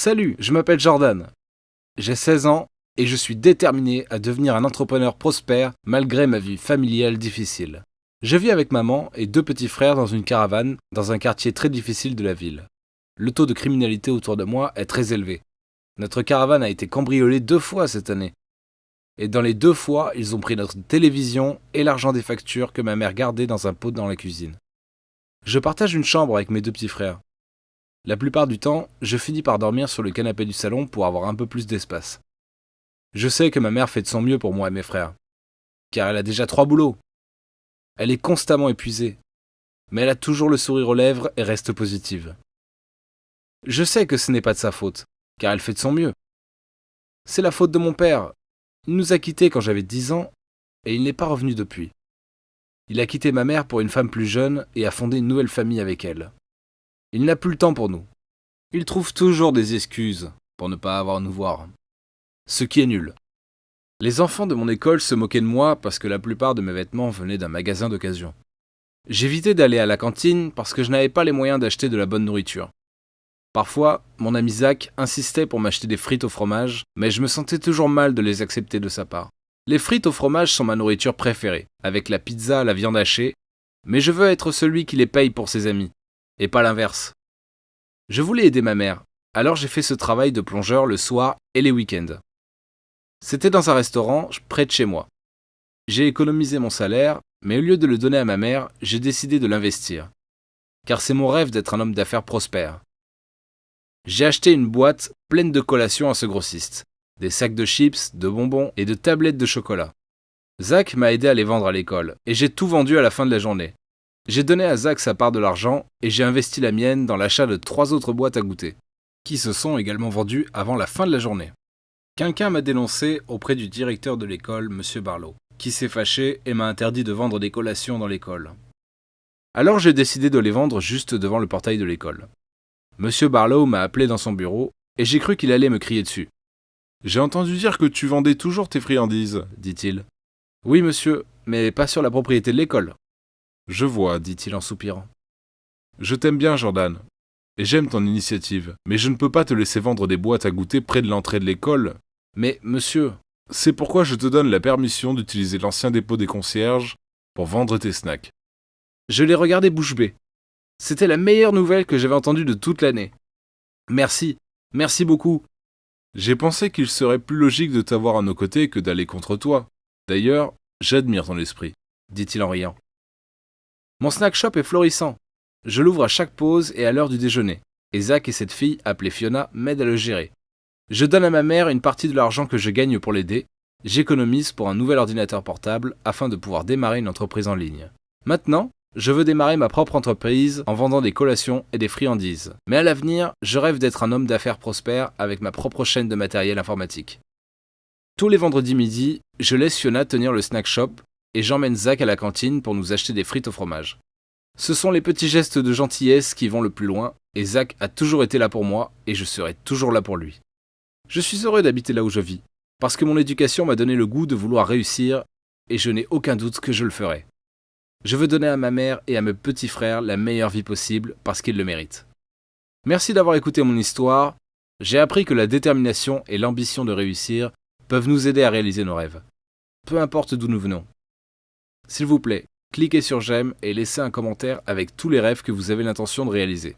Salut, je m'appelle Jordan. J'ai 16 ans et je suis déterminé à devenir un entrepreneur prospère malgré ma vie familiale difficile. Je vis avec maman et deux petits frères dans une caravane dans un quartier très difficile de la ville. Le taux de criminalité autour de moi est très élevé. Notre caravane a été cambriolée 2 fois cette année. Et dans les 2 fois, ils ont pris notre télévision et l'argent des factures que ma mère gardait dans un pot dans la cuisine. Je partage une chambre avec mes deux petits frères. La plupart du temps, je finis par dormir sur le canapé du salon pour avoir un peu plus d'espace. Je sais que ma mère fait de son mieux pour moi et mes frères, car elle a déjà 3 boulots. Elle est constamment épuisée, mais elle a toujours le sourire aux lèvres et reste positive. Je sais que ce n'est pas de sa faute, car elle fait de son mieux. C'est la faute de mon père. Il nous a quittés quand j'avais 10 ans, et il n'est pas revenu depuis. Il a quitté ma mère pour une femme plus jeune et a fondé une nouvelle famille avec elle. Il n'a plus le temps pour nous. Il trouve toujours des excuses pour ne pas avoir à nous voir. Ce qui est nul. Les enfants de mon école se moquaient de moi parce que la plupart de mes vêtements venaient d'un magasin d'occasion. J'évitais d'aller à la cantine parce que je n'avais pas les moyens d'acheter de la bonne nourriture. Parfois, mon ami Zach insistait pour m'acheter des frites au fromage, mais je me sentais toujours mal de les accepter de sa part. Les frites au fromage sont ma nourriture préférée, avec la pizza, la viande hachée, mais je veux être celui qui les paye pour ses amis, et pas l'inverse. Je voulais aider ma mère, alors j'ai fait ce travail de plongeur le soir et les week-ends. C'était dans un restaurant près de chez moi. J'ai économisé mon salaire, mais au lieu de le donner à ma mère, j'ai décidé de l'investir. Car c'est mon rêve d'être un homme d'affaires prospère. J'ai acheté une boîte pleine de collations à ce grossiste. Des sacs de chips, de bonbons et de tablettes de chocolat. Zach m'a aidé à les vendre à l'école, et j'ai tout vendu à la fin de la journée. J'ai donné à Zach sa part de l'argent, et j'ai investi la mienne dans l'achat de 3 autres boîtes à goûter, qui se sont également vendues avant la fin de la journée. Quelqu'un m'a dénoncé auprès du directeur de l'école, M. Barlow, qui s'est fâché et m'a interdit de vendre des collations dans l'école. Alors j'ai décidé de les vendre juste devant le portail de l'école. M. Barlow m'a appelé dans son bureau, et j'ai cru qu'il allait me crier dessus. « J'ai entendu dire que tu vendais toujours tes friandises, » dit-il. « Oui, monsieur, mais pas sur la propriété de l'école. »« Je vois, » dit-il en soupirant. « Je t'aime bien, Jordan, et j'aime ton initiative, mais je ne peux pas te laisser vendre des boîtes à goûter près de l'entrée de l'école. »« Mais, monsieur... » »« C'est pourquoi je te donne la permission d'utiliser l'ancien dépôt des concierges pour vendre tes snacks. » Je l'ai regardé bouche bée. C'était la meilleure nouvelle que j'avais entendue de toute l'année. Merci, merci beaucoup. J'ai pensé qu'il serait plus logique de t'avoir à nos côtés que d'aller contre toi. D'ailleurs, j'admire ton esprit, dit-il en riant. Mon snack shop est florissant. Je l'ouvre à chaque pause et à l'heure du déjeuner. Et Zach et cette fille, appelée Fiona, m'aident à le gérer. Je donne à ma mère une partie de l'argent que je gagne pour l'aider. J'économise pour un nouvel ordinateur portable afin de pouvoir démarrer une entreprise en ligne. Maintenant, je veux démarrer ma propre entreprise en vendant des collations et des friandises. Mais à l'avenir, je rêve d'être un homme d'affaires prospère avec ma propre chaîne de matériel informatique. Tous les vendredis midi, je laisse Fiona tenir le snack shop et j'emmène Zach à la cantine pour nous acheter des frites au fromage. Ce sont les petits gestes de gentillesse qui vont le plus loin et Zach a toujours été là pour moi et je serai toujours là pour lui. Je suis heureux d'habiter là où je vis, parce que mon éducation m'a donné le goût de vouloir réussir et je n'ai aucun doute que je le ferai. Je veux donner à ma mère et à mes petits frères la meilleure vie possible parce qu'ils le méritent. Merci d'avoir écouté mon histoire. J'ai appris que la détermination et l'ambition de réussir peuvent nous aider à réaliser nos rêves. Peu importe d'où nous venons. S'il vous plaît, cliquez sur j'aime et laissez un commentaire avec tous les rêves que vous avez l'intention de réaliser.